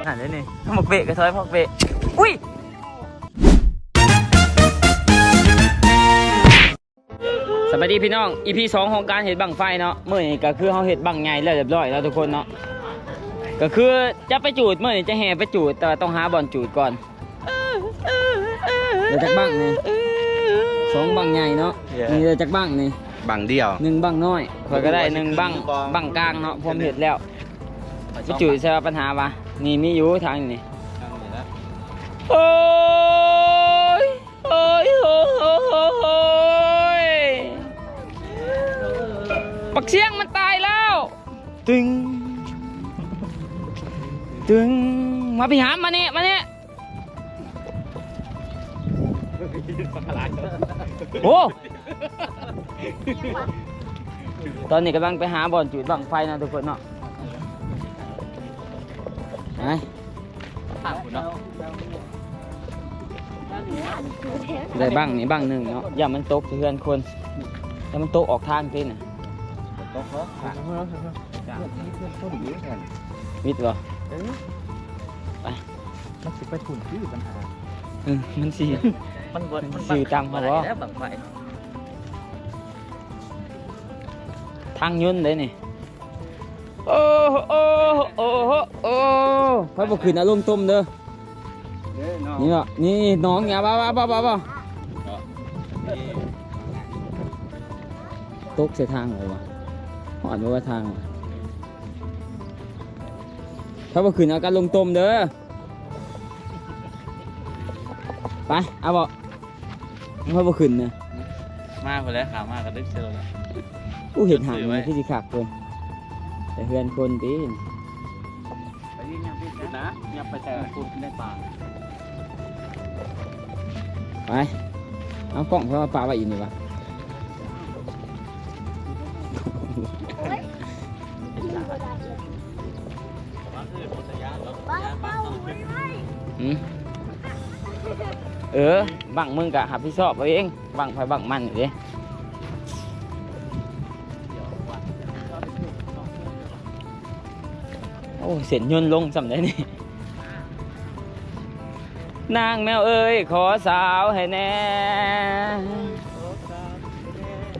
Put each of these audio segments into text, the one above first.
หันได้นี่หมกเบะกระซอยหมกเบะอุ้ยสวัสดีพี่น้อง EP 2ของการเห็ดบังไฟเนาะเมื่อนี้ก็คือเขาเห็ดบังไงแล้วเรียบร้อยแล้วทุกคนเนาะก็คือจะไปจูดเมื่อนี้จะแห่ไปจูดแต่ต้องหาบ่อนจูดก่อนเดี๋ยวจากบังนี่2บังใหญ่เนาะนี่เดี๋ยวจากบังนี่บังเดียว1บังน้อยเพื่อก็ได้1บังกลางเนาะผมเห็ดแล้วไปจูดใช่ปัญหาวะนี่มีอยู่ทางนี้โอ้ยโอ้ยโอ้ยโอ้ยปักเสียงมันตายแล้วตึงตึงมาพี่หามมาเนี่ยโอ้ตอนนี้กำลังไปหาบ่อนจุดบังไฟนะทุกคนเนาะไงได้บ้างนี่บ้างหนึ่งเนาะอย่ามันตกเพื่อนคนอย่ามันตกออกทางที่น่ะมิดเหรอไปมันสิไปถุนที่ปัญหามันสีสื่อตามเขาว่าทางยุ่นเลยนี่โอ้โอ้โอ้โอ้พระบุคืนอารมณ์ต้มเด้อนี่เหรอนี่น้องเนี่ยบ้าตกเสียทางเลยวะหอดมาว่าทางพระบุคืนเอาการลงต้มเด้อไปเอาบ่พระบุคืนเนี่ยมากไปแล้วขามากกระดึกเชียวเลยอู้เห็นหางเลยที่สิขักเลยแต่เพื่อนคนตีนไปยิ่งยังพี่นะยังไปแต่คุณได้ป่าไปเอากล้องเข้ามาปาไว้อีกนี่วะบังมึงกะหับพี่ชอบเอาเองบังไฟบังมันอยู่ดิโอ้เสียนยนลงสำได้นี่นางแมวเอ้ยขอสาวให้แน่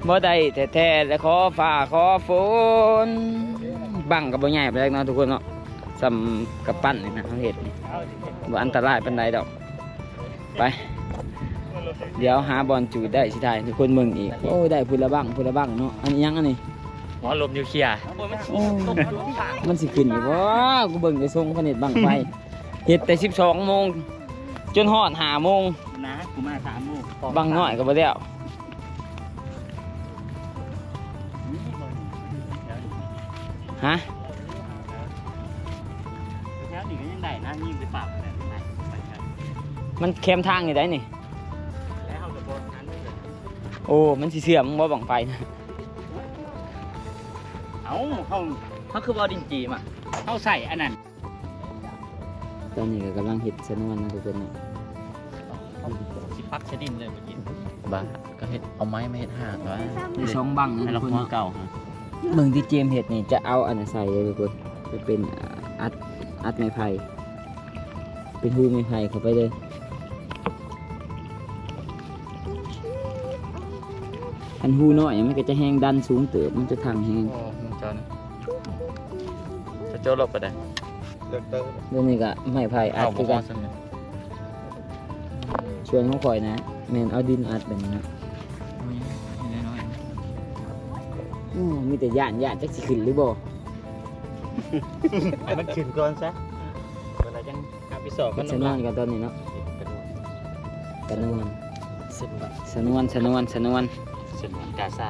บ่ได้แท้ๆและขอฝ่าขอฝนบังกับบ่ใหญ่ไปแล้วเนาะทุกคนเนาะสำกับปั้นนี่นะเขาเห็ดนี่บ่อันตรายปานใดดอกไปเดี๋ยวหาบอลจูดได้สิได้ทุกคนมึงอีกโอ้ได้พูละบังเนาะอันนี้ยังอันนี้หัวลมนิวเคลียร์มันสิขึ้นอยู่บ่กูเบิ่งไปส่งผลิตบังไฟเฮ็ดแต่12 โมงจนฮอด5 โมงนะกูมา3 โมงบังน้อยก็บ่แล้วฮะแล้วนี่ก็ยังได้นะยิ่งไปปรับมันเข้มทางอยู่ได้นี่โอ้มันสิเสื่อมบ่บังไฟนะเขาคือบอดินจีมอ่ะเขาใส่อันนั้นตอนนี้ก็กำลังเห็ดชนวนนะทุกคนเนาะสิปักชดินเลยเมื่อกี้บ้าก็เห็ดเอาไม้มาเห็ดห่างวะ2 บังนะทุกคนเก่าเมืองที่เจมเห็ดนี่จะเอาอันนั้นใส่เลยทุกคนจะเป็นอัดไม้ไผ่เป็นหูไม้ไผ่เข้าไปเลยอันหูน้อยมันก็จะแห้งดันสูงเติบมันจะทางแห้งจะโจ้ลบไปได้เรื่องนี้ก็ไม้ไผ่อัดคือกันชวนเขาคอยนะแมนเอาดินอัดแบบนี้นะมีแต่ย่านจักสิขึ้นหรือบ่มันขึ้นก่อนซะเวลาจังการไปสอบกันสนวนกันตอนนี้เนาะสนวนกาซา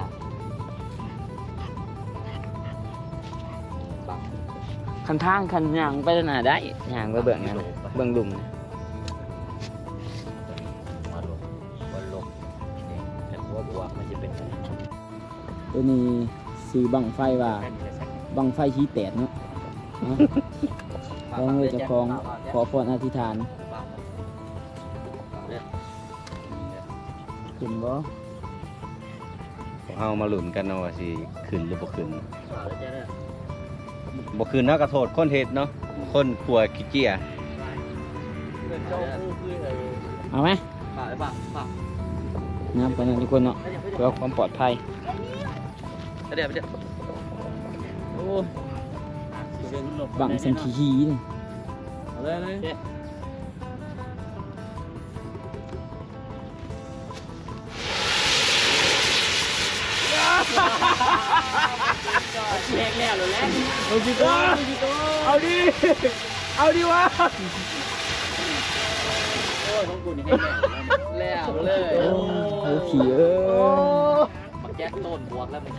คันทางคันย่างไปหน้าได้ย่างไปเบื้องนั่นเบื้องดุมวันลงแต่ว่าบัวมันจะเป็นตัวนี้ซื้อบังไฟว่าบังไฟชี้แตกเนาะขอเงินจะขอพรอธิษฐานขึ้นบ่เอามาหลุนกันเนาะว่าสิขึ้นหรือบ่ขึ้นบ่ขึ้นเนาะก็โทษคนเฮ็ดเนาะ คนขัวขี้เกียจ เอาไหม ฝากได้ป่ะฝาก น้ำไปนะทุกคนเนาะเพื่อความปลอดภัย เดี๋ยว โอ้บังสังขี้นี่ เอาเลยแรกแล้วเลยแล้ว เอาดิวะ โอ้ยของกูนี่ให้แล้วเลย โอ้ขี้เอ้ย บักแจ๊กต้นบวกแล้วมึง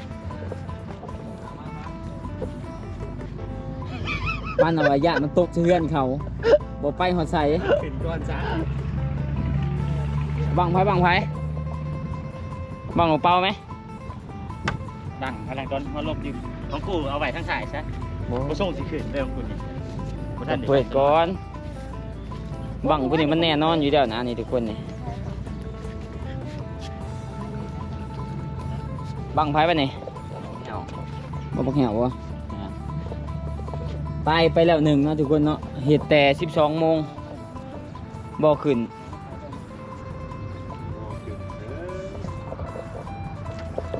บ้านเอาไว้ญาติมันตกเชือนเขาบ่ไปหอดใส่ ขึ้นก่อนจ้า บังไผบังของเปาไหม ดังพลังตอนมาลบอยู่ของกูเอาไว้ทั้งสายซะ โอ้ กูส่งสิขึ้นเรื่องของกูนี่บ่ทันได้ เปิดก่อนบังพวกนี้มันแน่นอนอยู่แล้วนะนี่ทุกคนนี่บังไผปะนี่บ่บักเหี่ยววะตายไปแล้วหนึ่งเนาะทุกคนเนาะเหตุแต่12 โมงบ่ขึ้น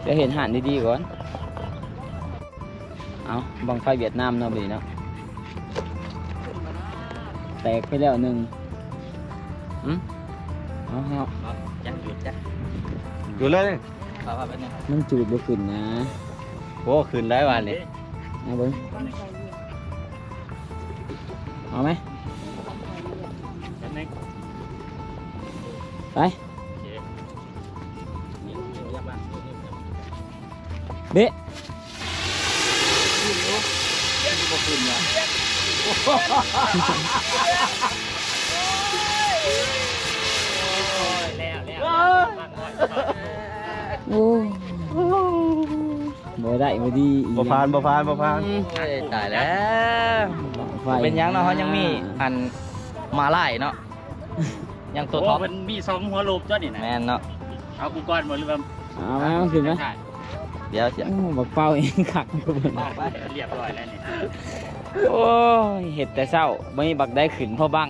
จะเห็นหันดีๆก่อนเอาบังไฟเวียดนามเนาะบีเนาะแตกไปแล้วหนึ่งเอา จักหยุดจัก อยู่เลย ฝากไปเนี่ย มันจูดบ่ขึ้นนะ โอ้คืนได้วันนี้ เอาเบิ้งเอาไหมไปเบ๊ะโอ้บ่ได้บ่ดีอีก บ่พาน ตายแล้ว ไฟ เป็นยังเนาะเขายังมีอันมาไล่เนาะยังตัวท็อป มันมี2หัวโลบจ้ะนี่นะ แมนเนาะ เอากูก่อนบ่หรือว่า เอาไหมเอาขึ้นไหม เดี๋ยวเสีย โอ้บักเป้าเองขักกูเบิ่ง ไปเรียบร้อยแล้วนี่ โอ้ยเห็ดแต่เศร้าไม่มีบักได้ขึ้นเพราะบัง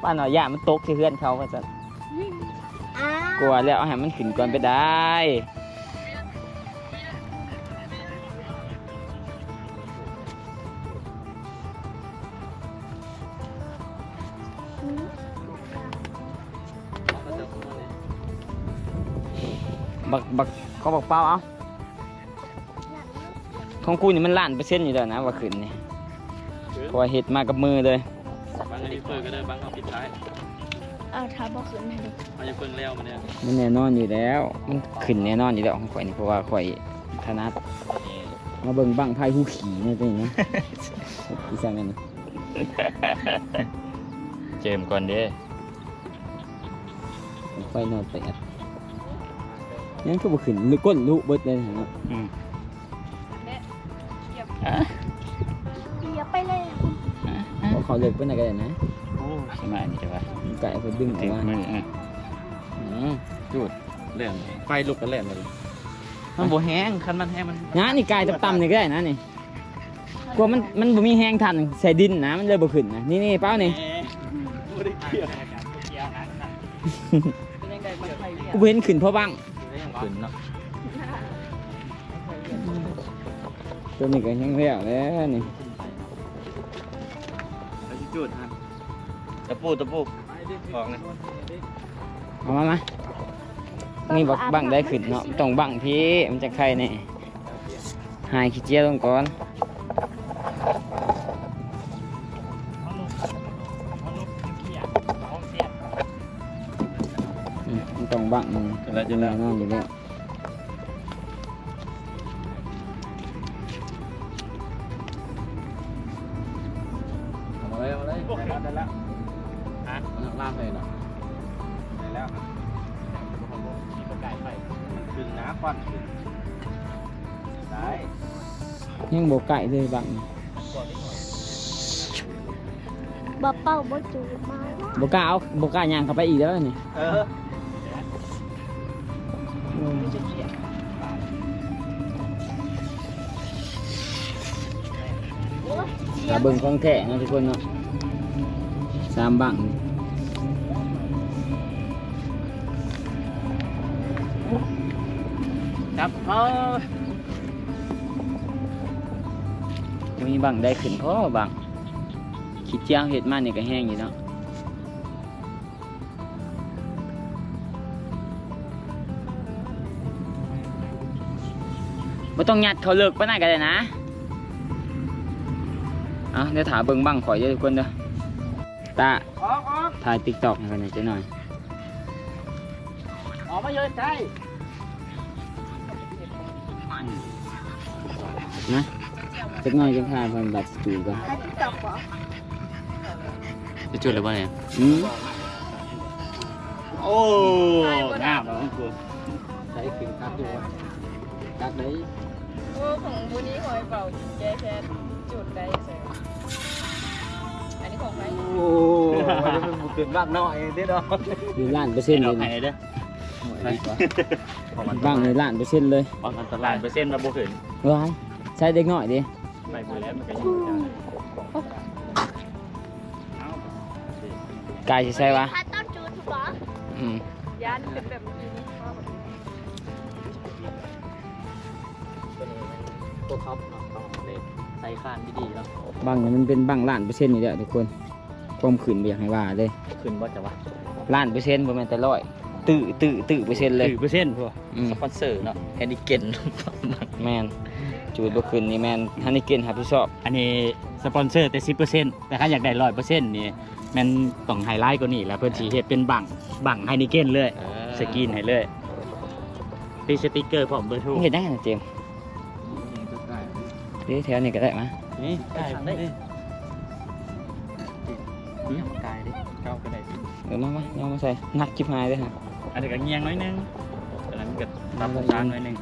ป้าหน่อยย่ามันตกที่เพื่อนเขาก็จะกลัวแล้วเอาให้มันขึ้นก่อนไปได้บักเขาบอกเป้าเอาของกูนี่มันล้านเปอร์เซ็นต์อยู่แล้วนะว่าขึ้นนี่เพราะว่าเห็ดมากับมือเลย บางอันนี้เปิดก็ได้บางเอาปิดท้าย เอาถ้าบ่ขึ้นให้ดู มันจะเพิ่งแล้วมันเนี่ย มันแน่นอนอยู่แล้วมันขึ้นแน่นอนอยู่แล้วของข่อยนี่เพราะว่าข่อยถนัดมาเบิ่งบังไพ่ผู้ขี่นี่ตัวนี้นะ อีสังนั่นนะ เจมก่อนเด้ ไฟนอนแปดยังก็บ่ขึ้นลึกก้นลุเบิดเลยนะเนาะ เดี๋ยวไปเลย เพราะเขาเลิกไปไหนกันนะ โอ้สมัยนี้จะว่า ไก่เขาดึงออกมา มือ จุดเรื่องไฟลุกกันเล่นเลย มันโบแห้งคันมันแห้งมัน นะนี่กายต่ำๆนี่ก็ได้นะนี่กลัวมันบ่มีแห้งทันใส่ดินนะมันเลยบ่ขึ้นนะนี่เป้านี่กูบ่เห็นขึ้นเพราะบัง ขึ้นเนาะ ตัวนี้ก็ยังแล้วแล้วนี่ จุดตะปูของเลย เอามานี่บังได้ขึ้นเนาะต้องบังพี่มันจะใครเนี่ยหายขี้เจียลงก่อนมันต้องบังมัน แล้วจะแล้ว นอนอยู่แล้ว เอาเลยได้แล้วฮะล่างเลยเนาะ ได้แล้วมีประกายไฟขึ้นน้ำควันขึ้นได้ ยังโบไก่เลยบัง บ่เป้าบ่จูดมา โบกล้าเอาโบกล้าย่างเข้าไปอีกแล้วนี่ โ ถ้าเบิ่งของแท้เนาะทุกคนเนาะ3บังครับมีบังได้ขึ้นพอบังคิดเจ้าเห็ดมานี่ก็แห้งอยู่เนาะไม่ต้องยัดเขาเลิกไปไหนกันเลยนะเอาเดี๋ยวถามเบิ่งบังข่อยเยอะทุกคนเด้อตาถ่ายติ๊กต็อกให้กันหน่อยจะหน่อย ออกมาเยอะใช่ นะจักหน่อยจังถ่ายพันบัตรจูก่อน ถ้าที่ตอกบ่ จะจุดเลยป่ะเนี่ย โอ้งามแล้วกู ใช้ขึ้นคัดดูว่าคัดไหน โอ้ของบุนี้หอยเป่าแย่แค่จุดได้ใช่อันนี้ของใคร โอ้มันจะเป็นบุกเกินบ้านน้อยเด้อเนาะ อยู่ล้านเปอร์เซ็นต์ เอา เลย ไหน นะ เด้อ บังในล้านเปอร์เซ็นต์เลย ออกอันตรายเปอร์เซ็นต์มาบ่ขึ้น ว้ายใช้เด็กหน่อยดิ ไปหมดแล้วมันก็ยังอยู่ กายสิใช่วะ ถ้าต้นจูนถูกบ่ ยันเป็นแบบนี้ ตัวเขาต้องเลยใส่คานดีๆแล้ว บังเนี่ยมันเป็นบังล้านเปอร์เซ็นต์นี่แหละทุกคนความขึ้นเบียกให้ว่าเลย ขึ้นว่าจะว่า ล้านเปอร์เซ็นต์ประมาณแต่100ตื้อเปอร์เซ็นต์เลย เปอร์เซ็นต์พวก สปอนเซอร์เนาะแฮนดิเกน แมนจูดบ่ขึ้นนี่แมนฮันนี่เกณฑ์รับผิดชอบ อันนี้สปอนเซอร์แต่ 10%แต่ถ้าอยากได้ 100%นี่มันต้องไฮไลท์กว่านี้แล้วเพื่อนสีเฮ็ดเป็นบังไฮนิเก้นเลยสกรีนให้เลยติดสติ๊กเกอร์พร้อมเบอร์โทร มึงเห็นได้นะเจมส์เดี๋ยวแถวนี้ก็ได้มา นี่ ได้ได้กายดิ เข้าก็ได้ มาเอามาใส่นักจิบหายเลยฮะ อันนี้ก็เงียงน้อยนึงอันนั้นก็ตับจานน้อยนึง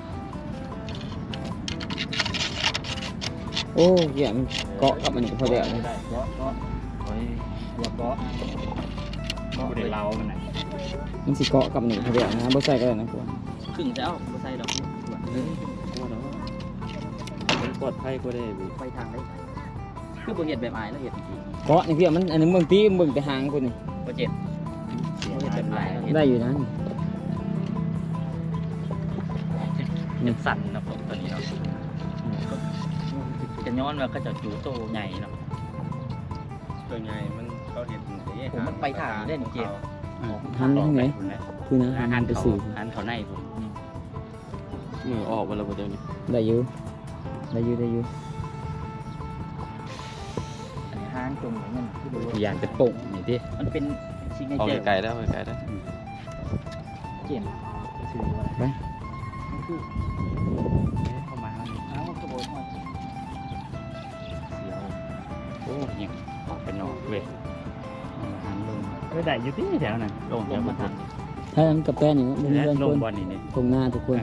โอ้ยมันเกาะกับมันก็พอแล้วนะ ได้เกาะโอ้ยหัวเกาะบ่ได้เล้ามันน่ะ มันสิเกาะกับนี่พอแล้วนะบ่ใส่ก็ได้นะพวก ครึ่งจะเอาไม่ใส่ดอกปลอดภัยก็ได้ไปทางได้คือบ่เห็ดแบบอายแล้วเห็ดจริง เกาะนี่พี่มันอันนึงเบิ่งตีเบิ่งแต่หางคนนี่ บ่เจ็บเห็ดแบบอายแล้ว ได้อยู่นะ เห็ดสั่นนะผมตัวนี้เนาะจะย้อนว่าก็จะจูโตใหญ่เนาะ ตัวใหญ่มันเขาเห็นเด้ ผมมันไปทางนี้ได้นี่เจ็บ หันไปทางไหนคือนะ อา หั หาร นไป เขา สื่อ อาหารเขาในผม มือออกมาแล้วเดี๋ยวนี้ ได้อยู่ได้อยู่ อันนี้ห้างตรงนี้มันคือดู อย่างจะโป่งนี่ดิ มันเป็นซิงเกิล เอา เจอร์ ไกลแล้วไกลแล้ว เจ็บชื่อว่า ไป มันคือ เข้ามาแล้วนี่ น้ำมันกระโดดมาเสียว โอ้ยังออกเป็นหนอกเว้ยอาหารลงได้อยู่ที่แถวนั้นลงแถวมาทัน ถ้านั้นกับแป้นอย่างนี้มัน และ เพื่อน ล ค ง น บอลนี่นี่ ตรงหน้าทุกคน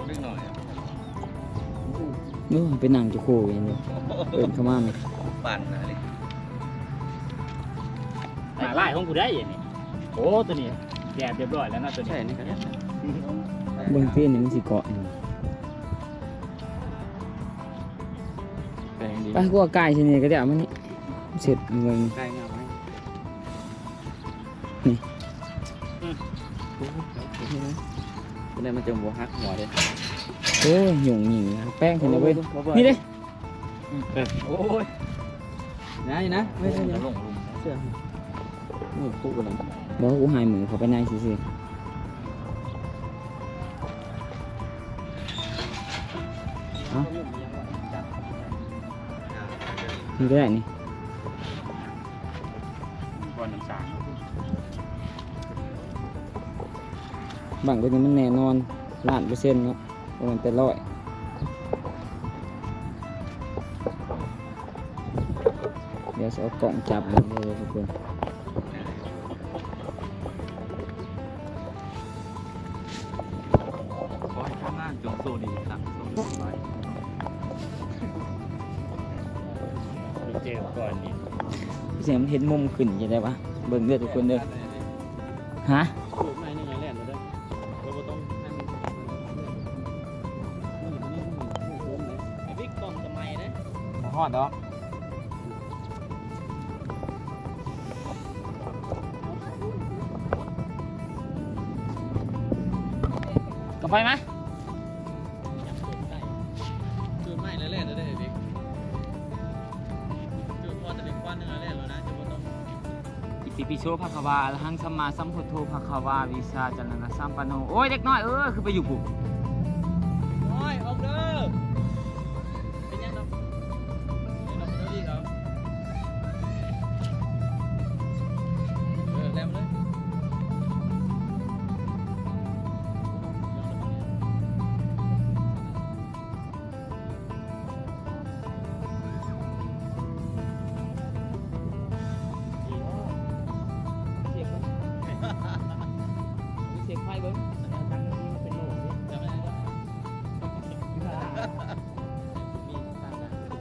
เล็กหน่อย นู่นเป็นหนังจุโคอย่างนี้เอินเข้ามาไหม ปั่นนะนี่ หมาไล่ของกูได้ยังนี่โอ้ตัวนี้แกะเรียบร้อยแล้วนะตัวนี้ ใช่นี่ครับ เบื้องต้นนี่มันสิเกาะนี่ แปลงดี ไปกูเอาไก่ชนิดก็ได้เอามานี่เสร็จเงิน ใกล้งามไหม คนนี้มันจะหัวหักหัวเลย โอ้ยหยุ่งหยิ่งแป้งเห็นไหมเว้ยนี่เด้ โอ้ย นะนี่นะไม่ใช่ จะ นะ ลงลุม เสื้อ นี่คู่กันเลย บอกว่ากูหายมือเขาไปในสิเอานี่ก็ได้นี่ บอลน้ำสาง บังตัวนี้มันแน่นอน1,000,000%เนาะประมาณแต่100เดี๋ยวจะเอากล่องจับมันเลยทุกคน ขอให้ข้างล่างจงโซดีครับโซดีไป เจอก่อนนี่ พี่เสียมันเห็นมุมขึ้นจะได้ปะเบิ่งเด้อทุกคนเด้อฮะ สูบในนี่ยังแล่นเลยเราต้องนั่งไอ้บิ๊กต้องสมัยนะ ฮอดดอก ไฟไหม จุดไม่แล้วเล่นแล้วได้บิ๊กจุดพอจะเป็นควันนึงแล้วเล่นแล้วนะจะไม่ต้อง อิติปิโสภะคะวาอะระหังสัมมาสัมพุทโธภะคะวาวิชาจารณะสัมปันโนโอ้ยเด็กน้อยคือไปอยู่ปุ๊บ น้อยออกเด้อเป็นยังไงเราเป็นดีเขาแรงเลยเสียงไฟเบิ้ง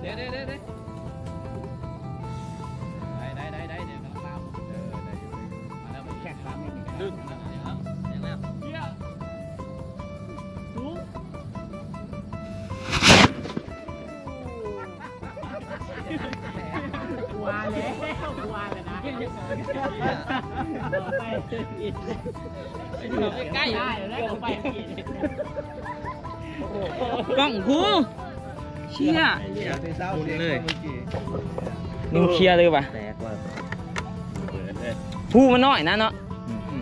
เดี๋ยวได้เดี๋ยวกำลังตามมาแล้วแค่ขาไม่มีดึงนะครับอย่างนั้นว่าเลยนะใกล้ได้แล้วไป กล้องกูเชี่ย เลย นิวเคลียร์เลยป่ะ แตกว่า หูมันน้อยนะเนาะ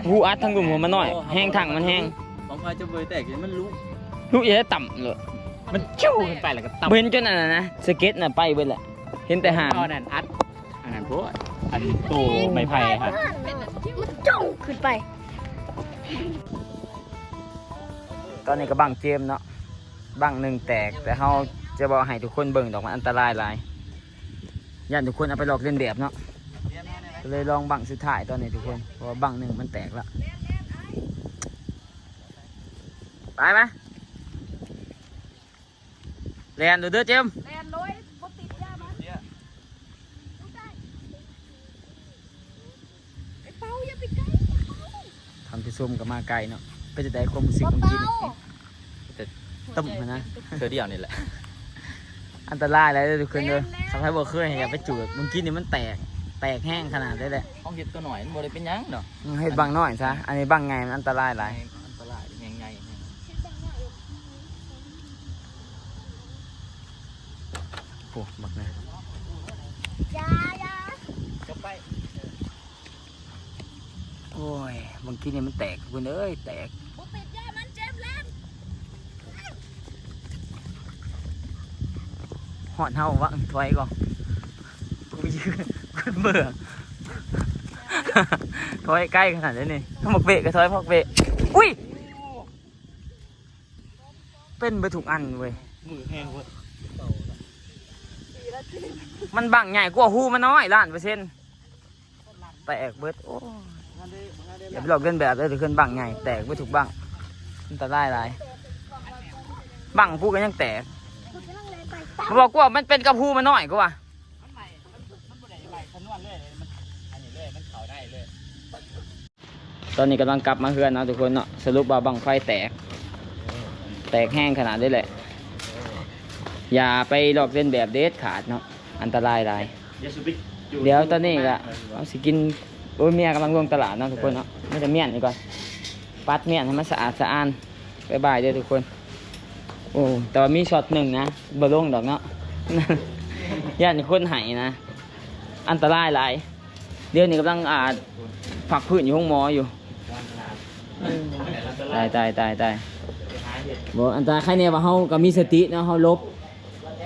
หูอัดทั้งกลุ่มหัวมันน้อยแห้งถังมันแห้ง ของพายจะเบยแตกมันรู้ ลูกอย่าได้ต่ำเลย มันจิ้วขึ้นไปแล้วก็ตับ เห็นจนอันนั้นนะสเก็ตน่ะไปเบิดแหละเห็นแต่หาง อันนั้นอัดอันนั้นพวกอันโตไม้ไผ่ครับ มันจ้องขึ้นไป ตอนนี้ก็บังเจมเนาะบังหนึ่งแตกแต่เขาจะบอกให้ทุกคนเบิ่งดอกมันอันตรายหลายย่านทุกคนเอาไปหลอกเล่นแบบเนาะก็เลยลองบังสุดท้ายตอนนี้ทุกคนเพราะว่าบังหนึ่งมันแตกแล้วไปไหมเรียนดูเด้อเจม แลนร้อยบ่ติดยามันไอ้เป้าอย่าไปใกล้ ทำที่ส้มกับมาไกลเนาะไปจะได้ความรู้สึกของกินต้มนะ เธอเดียวนี่แหละ อันตรายเลยทุกคนเลยทำให้บ่เคยอย่าไปจูดมึงกินนี่มันแตกแห้งขนาดนี้แหละ ห้องเห็ดตัวหน่อยมันบ่ได้เป็นยังเนาะ มึงให้บังน้อยซะอันนี้บังไงมันอันตรายหลาย อันตรายยังไง โอ้บักนะ ยา จะไป โอ้ยบางทีเนี่ยมันแตกคุณเอ้ยแตก บ่ติดยามันเจ็บแล้ว หอดเฮาวะถอยก่อนกูยืนกูเบื่อ ถอยใกล้ขนาดนี้นี่ถ้าหมกเบะก็ถอยพอกเบะอุ้ยเป็นไปถูกอันเว้ย มือแห้งเว้ย มันบังใหญ่กว่าหูมันน้อย1,000,000%แตกเบิดโอ้อย่าไปหลอกเล่นแบบเลยถือขึ้นบังใหญ่แตกไปถูกบังอันตรายหลายบังพูกันยังแตก คุณกำลังเลยไป มันบอกว่ามันเป็นกระพูมันน้อยกว่า มันบ่ได้ไหลคำนวณเลยมันอันนี้เลยมันเข้าได้เลย ตอนนี้กำลังกลับมาเฮือนเนาะทุกคนเนาะสรุปว่าบังไฟแตกแห้งขนาดนี้แหละอย่าไปหลอกเล่นแบบเด็ดขาดเนาะอันตรายหลายเดี๋ยวตอนนี้ก็เอาสิกินโอ้ยเมียกำลังลงตลาดเนาะทุกคนเนาะไม่จะเมียนดีกว่าปัดเมียนให้มันสะอาดสะอ้านบ๊ายบายเด้อทุกคนโอ้แต่ว่ามีช็อตหนึ่งนะบ่ลงดอกเนาะ ย่านคนไห้นะอันตรายหลายเดี๋ยวนี้กำลังผักพื้นอยู่ห้องหมออยู่ตายบอกอันตรายใครเนี่ยว่าเฮาก็มีสติเนาะเฮาลบ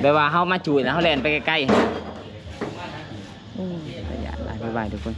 แบบว่าเฮามาจุยแล้วเฮาแล่นไปใกล้ๆโอ้ยระยะหลายบ๊ายบายทุกคน